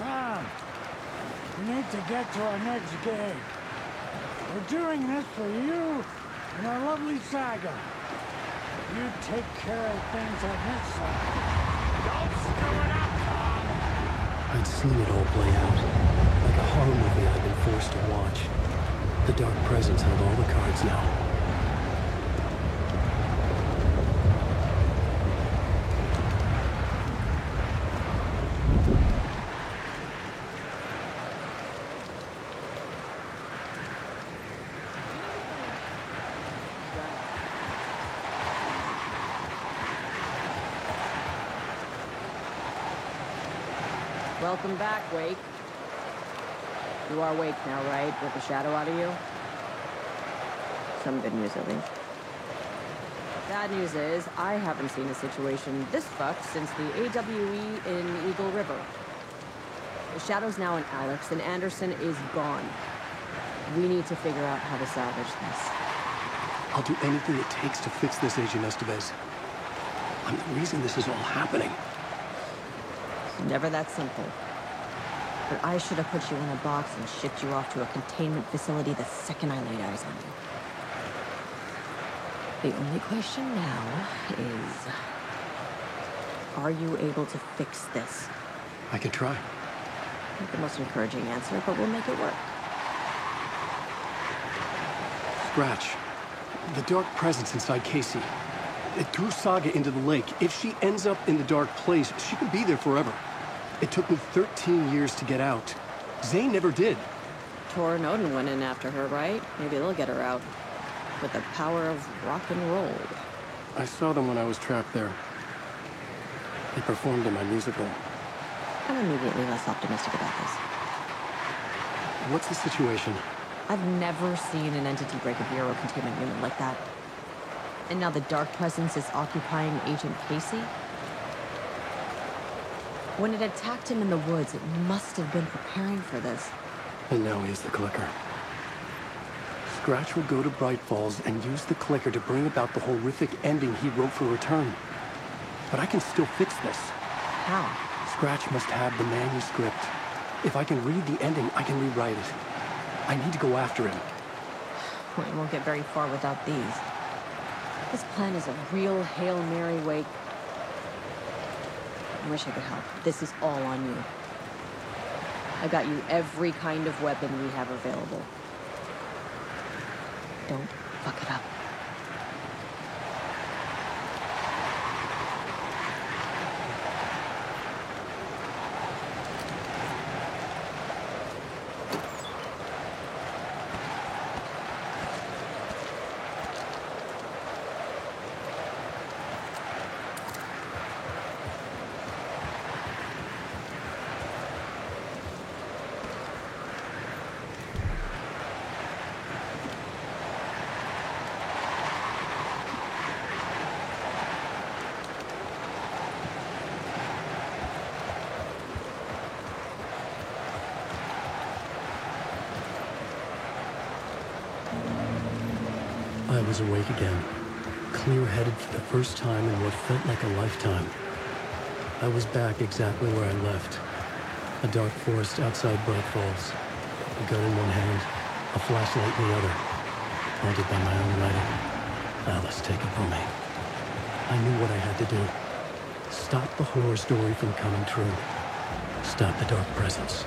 Tom, we need to get to our next game. We're doing this for you and our lovely saga. You take care of things on this side. Don't screw it up, Tom! I'd seen it all play out. Like a horror movie I'd been forced to watch. The Dark Presence held all the cards now. Welcome back, Wake. You are Wake now, right? With the shadow out of you? Some good news, at least. Bad news is, I haven't seen a situation this fucked since the AWE in Eagle River. The shadow's now in Alex, and Anderson is gone. We need to figure out how to salvage this. I'll do anything it takes to fix this, Agent Estevez. I'm the reason this is all happening. Never that simple. But I should have put you in a box and shipped you off to a containment facility the second I laid eyes on you. The only question now is... are you able to fix this? I can try. Not the most encouraging answer, but we'll make it work. Scratch. The Dark Presence inside Casey. It threw Saga into the lake. If she ends up in the Dark Place, she could be there forever. It took me 13 years to get out. Zane never did. Tor and Odin went in after her, right? Maybe they'll get her out. With the power of rock and roll. I saw them when I was trapped there. They performed in my musical. I'm immediately less optimistic about this. What's the situation? I've never seen an entity break a bureau containment unit like that. And now the Dark Presence is occupying Agent Casey? When it attacked him in the woods, it must have been preparing for this. And now he has the clicker. Scratch will go to Bright Falls and use the clicker to bring about the horrific ending he wrote for Return. But I can still fix this. How? Scratch must have the manuscript. If I can read the ending, I can rewrite it. I need to go after him. We won't get very far without these. This plan is a real Hail Mary, Wake. I wish I could help. This is all on you. I got you every kind of weapon we have available. Don't fuck it up. I was awake again, clear-headed for the first time in what felt like a lifetime. I was back exactly where I left. A dark forest outside Bright Falls. A gun in one hand, a flashlight in the other. Haunted by my own writing. Alice taken from me. I knew what I had to do. Stop the horror story from coming true. Stop the Dark Presence.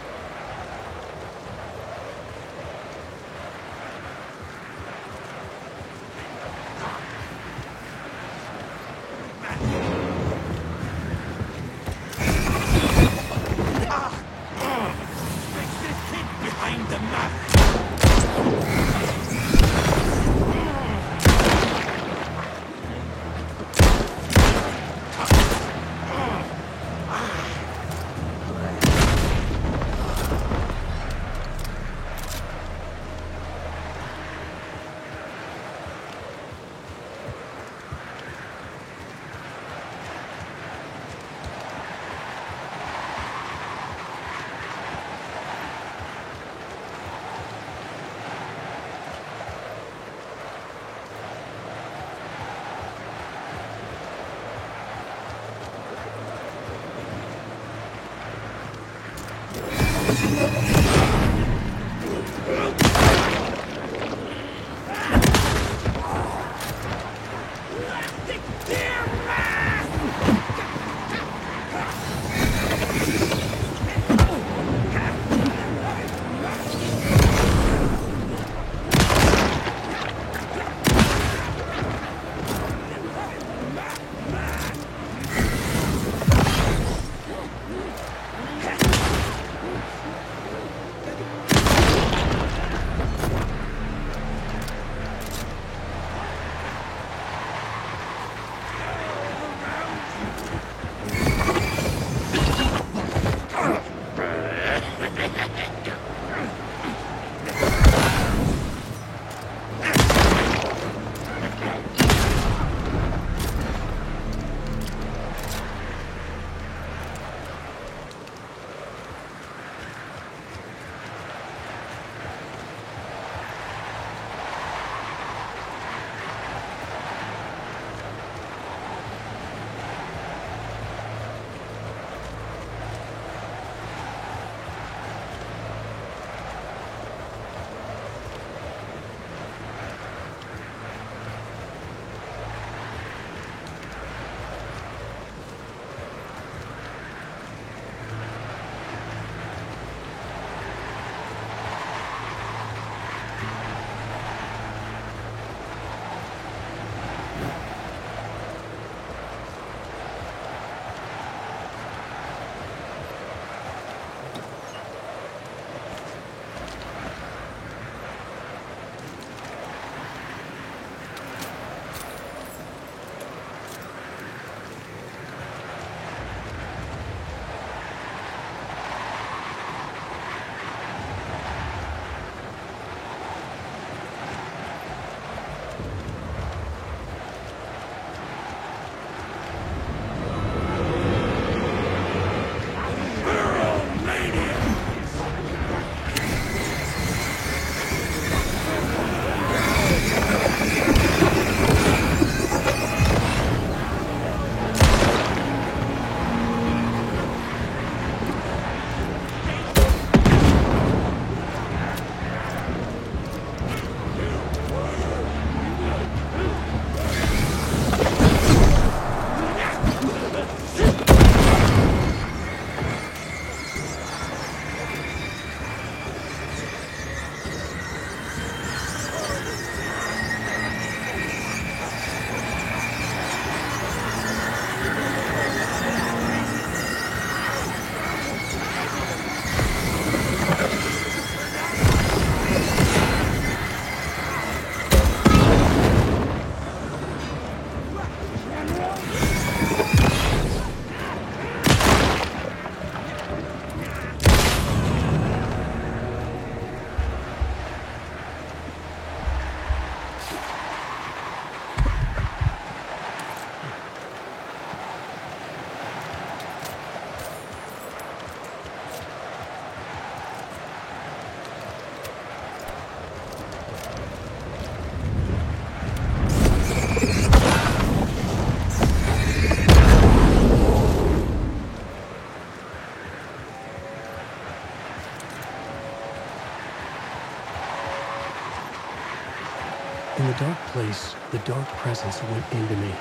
In the dark place, the dark presence went into me.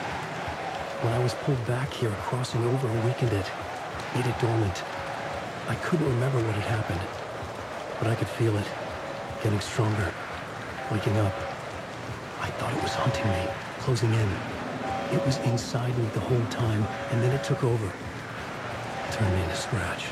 When I was pulled back here, crossing over weakened it, made it dormant. I couldn't remember what had happened, but I could feel it, getting stronger, waking up. I thought it was hunting me, closing in. It was inside me the whole time, and then it took over, turned me into scratch.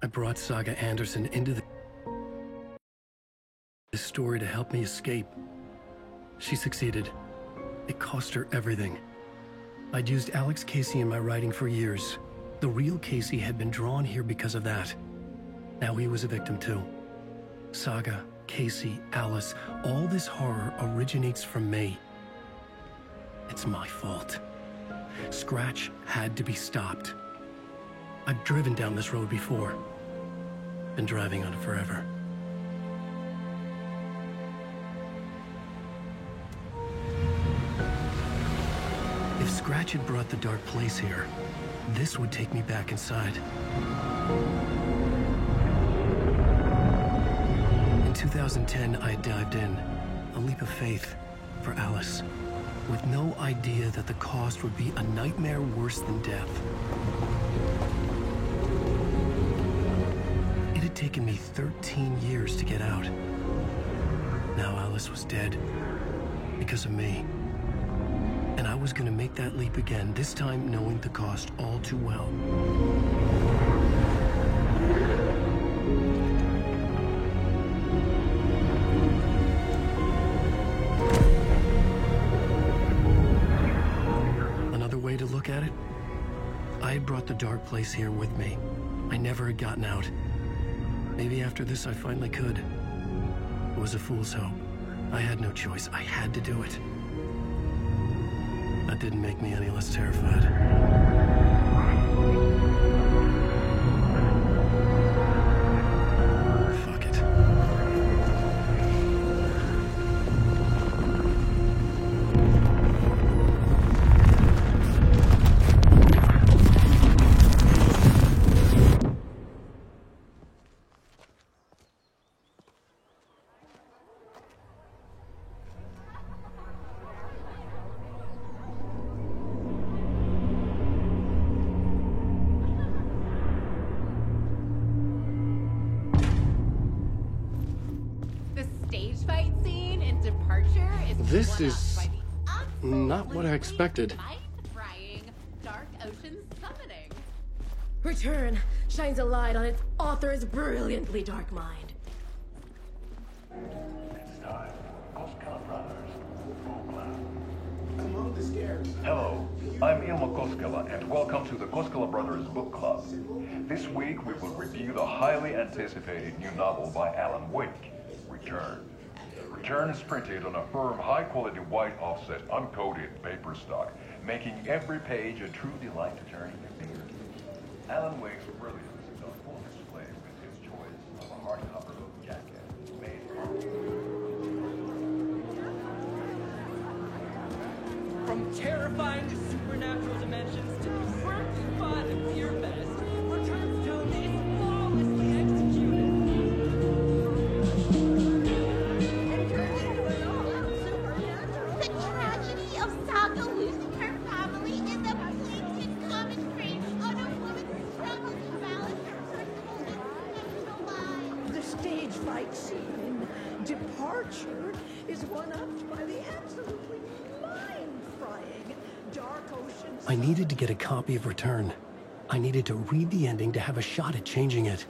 I brought Saga Anderson into this story to help me escape. She succeeded. It cost her everything. I'd used Alex Casey in my writing for years. The real Casey had been drawn here because of that. Now he was a victim too. Saga, Casey, Alice, all this horror originates from me. It's my fault. Scratch had to be stopped. I've driven down this road before. Been driving on it forever. If Scratch had brought the Dark Place here, this would take me back inside. In 2010, I dived in, a leap of faith for Alice, with no idea that the cost would be a nightmare worse than death. It had taken me 13 years to get out. Now Alice was dead, because of me. And I was gonna make that leap again, this time knowing the cost all too well. Another way to look at it, I had brought the Dark Place here with me. I never had gotten out. Maybe after this I finally could. It was a fool's hope. I had no choice. I had to do it. That didn't make me any less terrified. Fuck it. This is not what I expected. Dark Ocean summoning. Return shines a light on its author's brilliantly dark mind. It's time. Koskela Brothers. Full class. Among the scares. Hello, I'm Ilmo Koskela, and welcome to the Koskela Brothers Book Club. This week we will review the highly anticipated new novel by Alan Wake, Return. Return is printed on a firm, high-quality white offset, uncoated paper stock, making every page a true delight to turn in your fingers. Alan Wake's brilliance is on full display with his choice of a hardcover book jacket made from terrifying supernatural dimensions to the quirky fun and pure best, Return's tone is flawlessly executed. The tragedy of Saga losing her family is a blatant commentary on a woman's struggles to balance her personal and professional lives. The stage fight scene in Departure is one-upped by the absolutely mind-frying Dark Ocean. I needed to get a copy of Return. I needed to read the ending to have a shot at changing it.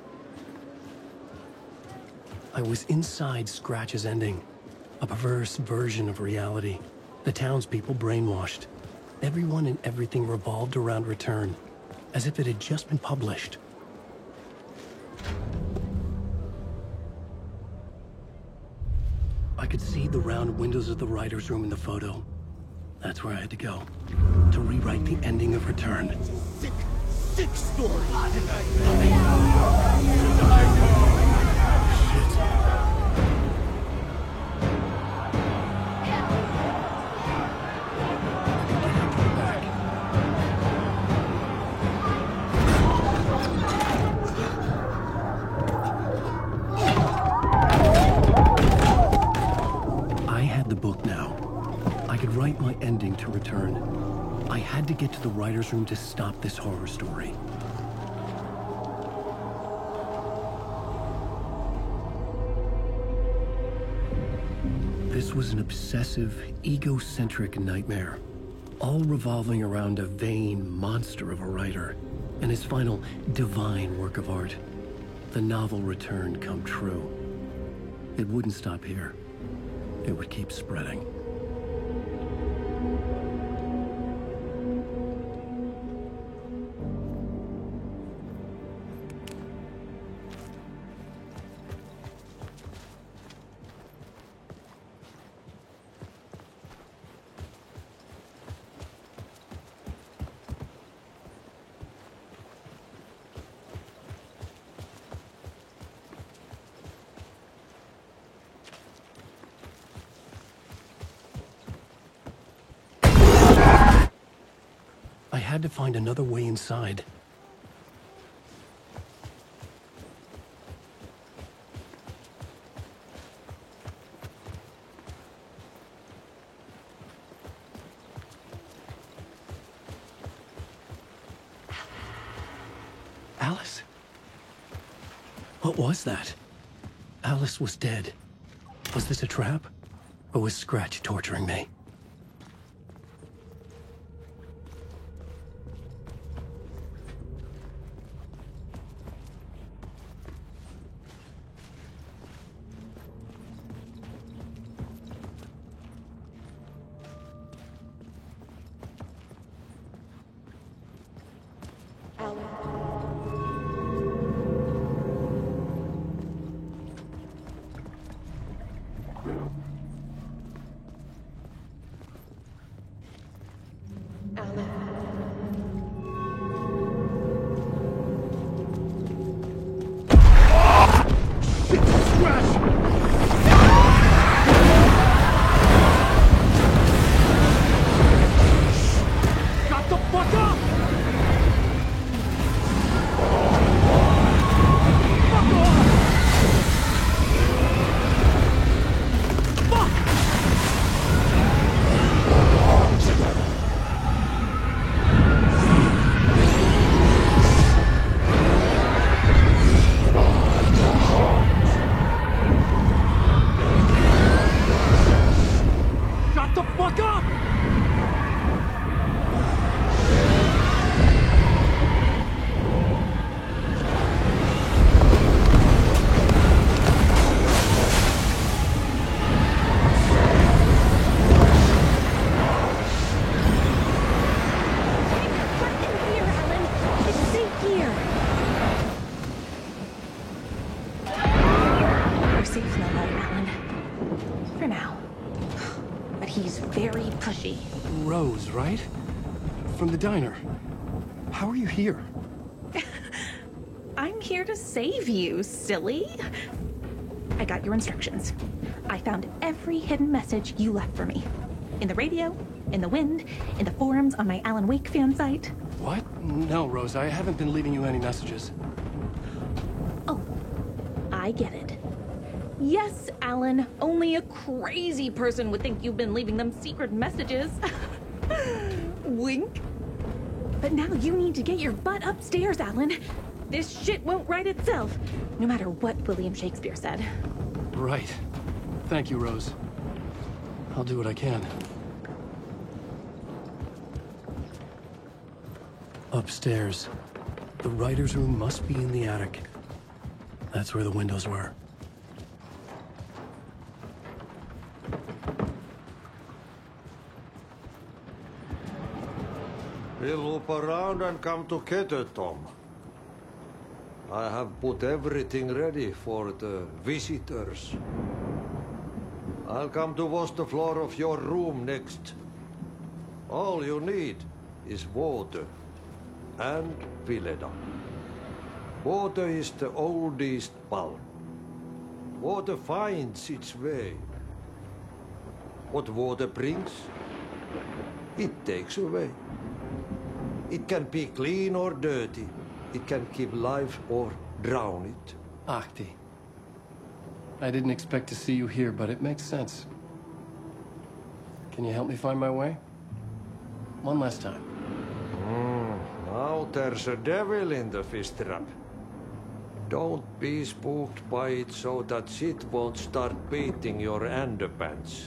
I was inside Scratch's ending. A perverse version of reality. The townspeople brainwashed. Everyone and everything revolved around Return, as if it had just been published. I could see the round windows of the writer's room in the photo. That's where I had to go, to rewrite the ending of Return. Sick story. Write my ending to Return. I had to get to the writer's room to stop this horror story. This was an obsessive, egocentric nightmare, all revolving around a vain monster of a writer and his final divine work of art. the novel Return come true. It wouldn't stop here. It would keep spreading. I had to find another way inside. Alice? What was that? Alice was dead. Was this a trap? Or was Scratch torturing me? Rose, right? From the diner. How are you here? I'm here to save you, silly. I got your instructions. I found every hidden message you left for me. In the radio, in the wind, in the forums on my Alan Wake fan site. What? No, Rose, I haven't been leaving you any messages. Oh, I get it. Yes, Alan, only a crazy person would think you've been leaving them secret messages. Wink. But now you need to get your butt upstairs, Alan. This shit won't right itself, no matter what William Shakespeare said. Right. Thank you, Rose. I'll do what I can. Upstairs. The writer's room must be in the attic. That's where the windows were. We'll loop around and come together, Tom. I have put everything ready for the visitors. I'll come to wash the floor of your room next. All you need is water and Vileda. Water is the oldest bulb. Water finds its way. What water brings, it takes away. It can be clean or dirty. It can give life or drown it. Ahti. I didn't expect to see you here, but it makes sense. Can you help me find my way? One last time. Now there's a devil in the fish trap. Don't be spooked by it so that shit won't start beating your underpants.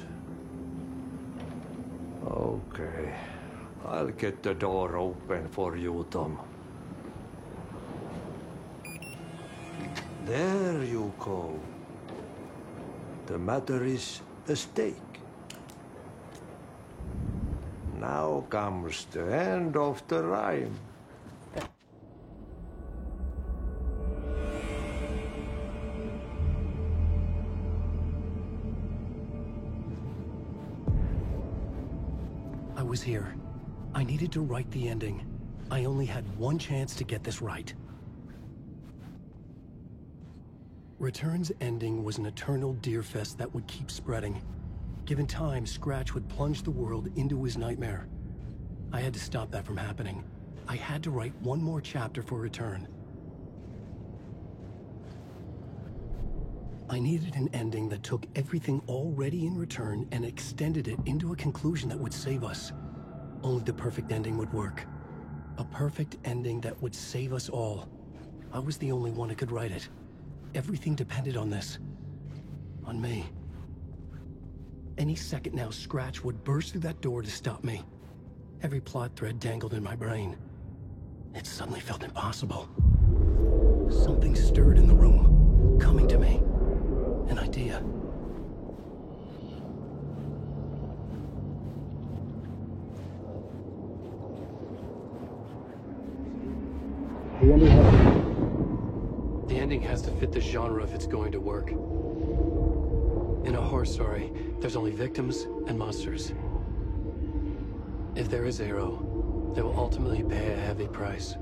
Okay. I'll get the door open for you, Tom. There you go. The matter is a stake. Now comes the end of the rhyme. I was here. I needed to write the ending. I only had one chance to get this right. Return's ending was an eternal Deerfest that would keep spreading. Given time, Scratch would plunge the world into his nightmare. I had to stop that from happening. I had to write one more chapter for Return. I needed an ending that took everything already in Return and extended it into a conclusion that would save us. Only the perfect ending would work. A perfect ending that would save us all. I was the only one who could write it. Everything depended on this. On me. Any second now, Scratch would burst through that door to stop me. Every plot thread dangled in my brain. It suddenly felt impossible. Something stirred in the room, coming to me. An idea. The ending has to fit the genre if it's going to work. In a horror story, there's only victims and monsters. If there is Arrow, they will ultimately pay a heavy price.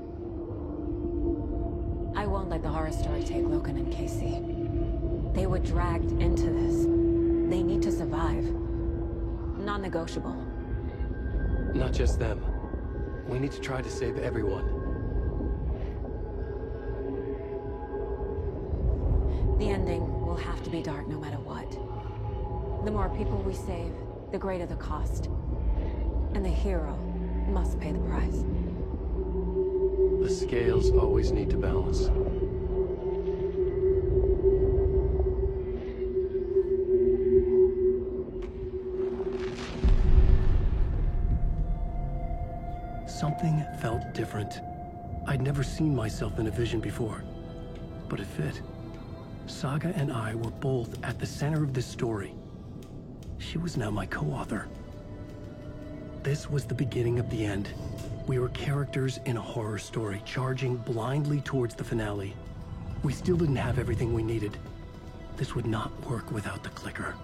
I won't let the horror story take Logan and Casey. They were dragged into this. They need to survive. Non-negotiable. Not just them. We need to try to save everyone. The ending will have to be dark no matter what. The more people we save, the greater the cost. And the hero must pay the price. The scales always need to balance. Something felt different. I'd never seen myself in a vision before, but it fit. Saga and I were both at the center of this story. She was now my co-author. This was the beginning of the end. We were characters in a horror story, charging blindly towards the finale. We still didn't have everything we needed. This would not work without the clicker.